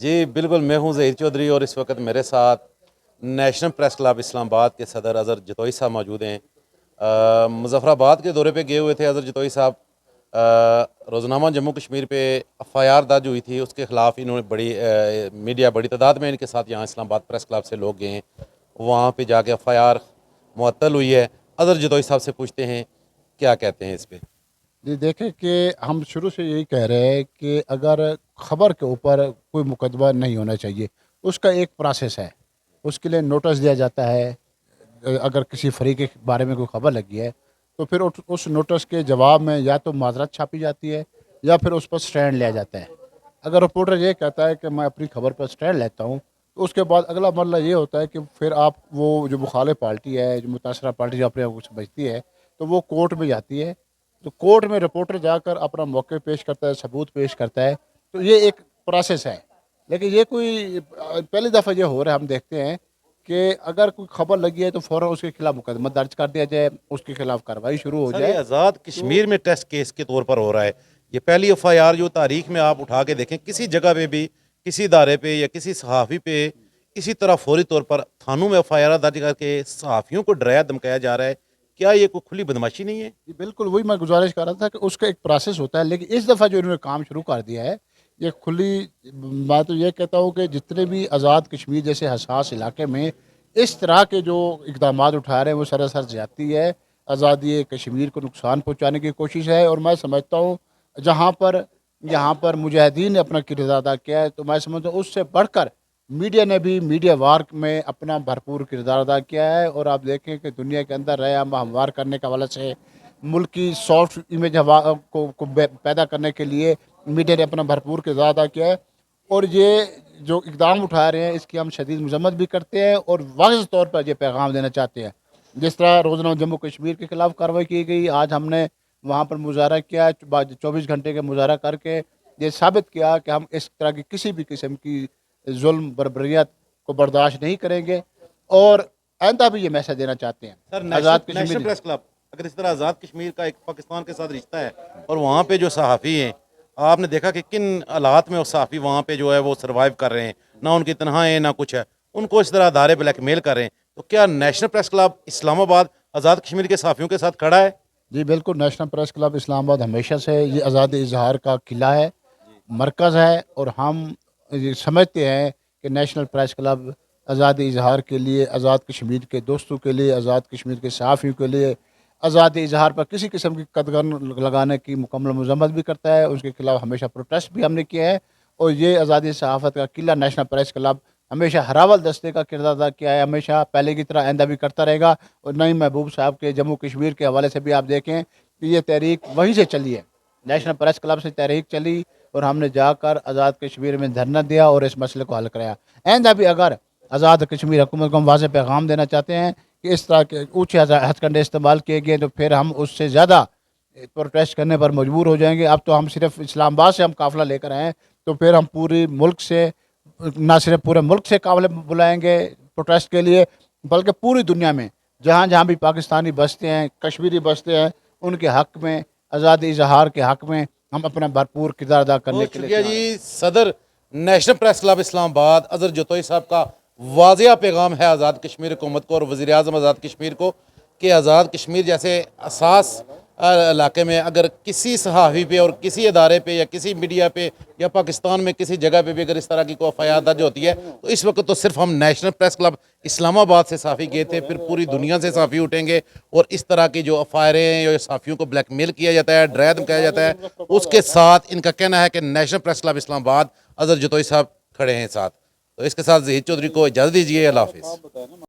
جی بالکل، میں ہوں ظہیر چودھری اور اس وقت میرے ساتھ نیشنل پریس کلب اسلام آباد کے صدر اظہر جتوئی صاحب موجود ہیں۔ مظفر آباد کے دورے پہ گئے ہوئے تھے اظہر جتوئی صاحب۔ روزنامہ جموں کشمیر پہ ایف آئی آر درج ہوئی تھی، اس کے خلاف انہوں نے بڑی تعداد میں ان کے ساتھ یہاں اسلام آباد پریس کلب سے لوگ گئے ہیں، وہاں پہ جا کے ایف آئی آر معطل ہوئی ہے۔ اظہر جتوئی صاحب سے پوچھتے ہیں کیا کہتے ہیں اس پہ۔ جی دیکھیں کہ ہم شروع سے یہی کہہ رہے ہیں کہ اگر خبر کے اوپر کوئی مقدمہ نہیں ہونا چاہیے، اس کا ایک پروسیس ہے، اس کے لیے نوٹس دیا جاتا ہے۔ اگر کسی فریق کے بارے میں کوئی خبر لگی ہے تو پھر اس نوٹس کے جواب میں یا تو معذرت چھاپی جاتی ہے یا پھر اس پر سٹینڈ لیا جاتا ہے۔ اگر رپورٹر یہ کہتا ہے کہ میں اپنی خبر پر سٹینڈ لیتا ہوں تو اس کے بعد اگلا مرحلہ یہ ہوتا ہے کہ پھر آپ وہ جو مخالف پارٹی ہے، جو متاثرہ پارٹی جو اپنے آپ کو سمجھتی ہے، تو وہ کورٹ میں جاتی ہے۔ تو کورٹ میں رپورٹر جا کر اپنا موقع پیش کرتا ہے، ثبوت پیش کرتا ہے۔ تو یہ ایک پروسیس ہے، لیکن یہ کوئی پہلی دفعہ یہ ہو رہا ہے۔ ہم دیکھتے ہیں کہ اگر کوئی خبر لگی ہے تو فوراً اس کے خلاف مقدمہ درج کر دیا جائے، اس کے خلاف کارروائی شروع ہو سر جائے۔ یہ آزاد کشمیر میں ٹیسٹ کیس کے طور پر ہو رہا ہے، یہ پہلی ایف آئی آر جو تاریخ میں آپ اٹھا کے دیکھیں، کسی جگہ پہ بھی کسی ادارے پہ یا کسی صحافی پہ اسی طرح فوری طور پر تھانوں میں ایف آئی آر درج کر کے صحافیوں کو ڈرایا دھمکایا جا رہا ہے، کیا یہ کوئی کھلی بدماشی نہیں ہے؟ جی بالکل، وہی میں گزارش کر رہا تھا کہ اس کا ایک پروسیس ہوتا ہے، لیکن اس دفعہ جو انہوں نے کام شروع کر دیا ہے یہ کھلی۔ میں تو یہ کہتا ہوں کہ جتنے بھی آزاد کشمیر جیسے حساس علاقے میں اس طرح کے جو اقدامات اٹھا رہے ہیں وہ سراسر زیادتی ہے، آزادی کشمیر کو نقصان پہنچانے کی کوشش ہے۔ اور میں سمجھتا ہوں جہاں پر یہاں پر مجاہدین نے اپنا کردار ادا کیا ہے، تو میں سمجھتا ہوں اس سے بڑھ کر میڈیا نے بھی میڈیا وار میں اپنا بھرپور کردار ادا کیا ہے۔ اور آپ دیکھیں کہ دنیا کے اندر رہے ہم ہموار کرنے کا حوالے سے ملک کی سافٹ امیج کو پیدا کرنے کے لیے میڈیا نے اپنا بھرپور کردار ادا کیا ہے۔ اور یہ جو اقدام اٹھا رہے ہیں اس کی ہم شدید مذمت بھی کرتے ہیں اور واضح طور پر یہ پیغام دینا چاہتے ہیں۔ جس طرح روزنامہ جموں کشمیر کے خلاف کارروائی کی گئی، آج ہم نے وہاں پر مظاہرہ کیا، 24 گھنٹے کے مظاہرہ کر کے یہ ثابت کیا کہ ہم اس طرح کی کسی بھی قسم کی ظلم بربریت کو برداشت نہیں کریں گے۔ اور آئندہ بھی یہ میسج دینا چاہتے ہیں سر آزاد نیشنل کشمیر۔ پریس کلب اگر اس طرح آزاد کشمیر کا ایک پاکستان کے ساتھ رشتہ ہے اور وہاں پہ جو صحافی ہیں، آپ نے دیکھا کہ کن حالات میں وہ صحافی وہاں پہ جو ہے وہ سروائیو کر رہے ہیں، نہ ان کی تنہائی ہے نہ کچھ ہے، ان کو اس طرح ادارے بلیک میل کر رہے ہیں، تو کیا نیشنل پریس کلب اسلام آباد آزاد کشمیر کے صحافیوں کے ساتھ کھڑا ہے؟ جی بالکل، نیشنل پریس کلب اسلام آباد ہمیشہ سے یہ آزاد اظہار کا قلعہ ہے، مرکز ہے۔ اور ہم یہ سمجھتے ہیں کہ نیشنل پریس کلب آزاد اظہار کے لیے، آزاد کشمیر کے دوستوں کے لیے، آزاد کشمیر کے صحافیوں کے لیے آزاد اظہار پر کسی قسم کی قدغن لگانے کی مکمل مذمت بھی کرتا ہے۔ اس کے خلاف ہمیشہ پروٹیسٹ بھی ہم نے کیا ہے۔ اور یہ آزادی صحافت کا قلعہ نیشنل پریس کلب ہمیشہ ہراول دستے کا کردار ادا کیا ہے، ہمیشہ پہلے کی طرح آئندہ بھی کرتا رہے گا۔ اور نعیم محبوب صاحب کے جموں کشمیر کے حوالے سے بھی آپ دیکھیں کہ یہ تحریک وہیں سے چلی ہے، نیشنل پریس کلب سے تحریک چلی اور ہم نے جا کر آزاد کشمیر میں دھرنا دیا اور اس مسئلے کو حل کرایا۔ آئندہ بھی اگر آزاد کشمیر حکومت کو ہم واضح پیغام دینا چاہتے ہیں کہ اس طرح کے اونچے ہتھ کنڈے استعمال کیے گئے تو پھر ہم اس سے زیادہ پروٹیسٹ کرنے پر مجبور ہو جائیں گے۔ اب تو ہم صرف اسلام آباد سے ہم قافلہ لے کر آئیں تو پھر ہم پوری ملک سے، نہ صرف پورے ملک سے قافلے بلائیں گے پروٹیسٹ کے لیے، بلکہ پوری دنیا میں جہاں جہاں بھی پاکستانی بستے ہیں، کشمیری بستے ہیں، ان کے حق میں، آزاد اظہار کے حق میں ہم اپنا بھرپور کردار ادا کرنے بہت کے لیے شکریہ تیار ہیں۔ جی۔ صدر نیشنل پریس کلب اسلام آباد اظہر جتوئی صاحب کا واضح پیغام ہے آزاد کشمیر حکومت کو اور وزیر اعظم آزاد کشمیر کو کہ آزاد کشمیر جیسے اساس علاقے میں اگر کسی صحافی پہ اور کسی ادارے پہ یا کسی میڈیا پہ یا پاکستان میں کسی جگہ پہ بھی اگر اس طرح کی کوئی ایف آئی آر درج ہوتی ہے تو اس وقت تو صرف ہم نیشنل پریس کلب اسلام آباد سے صحافی گئے تھے، پھر پوری دنیا سے صحافی اٹھیں گے اور اس طرح کی جو افائریں ہیں یا صحافیوں کو بلیک میل کیا جاتا ہے، ڈرایا دھمکایا جاتا ہے، اس کے ساتھ ان کا کہنا ہے کہ نیشنل پریس کلب اسلام آباد اظہر جتوئی صاحب کھڑے ہیں ساتھ۔ تو اس کے ساتھ ظہیر چودھری کو اجازت دیجیے، اللہ حافظ۔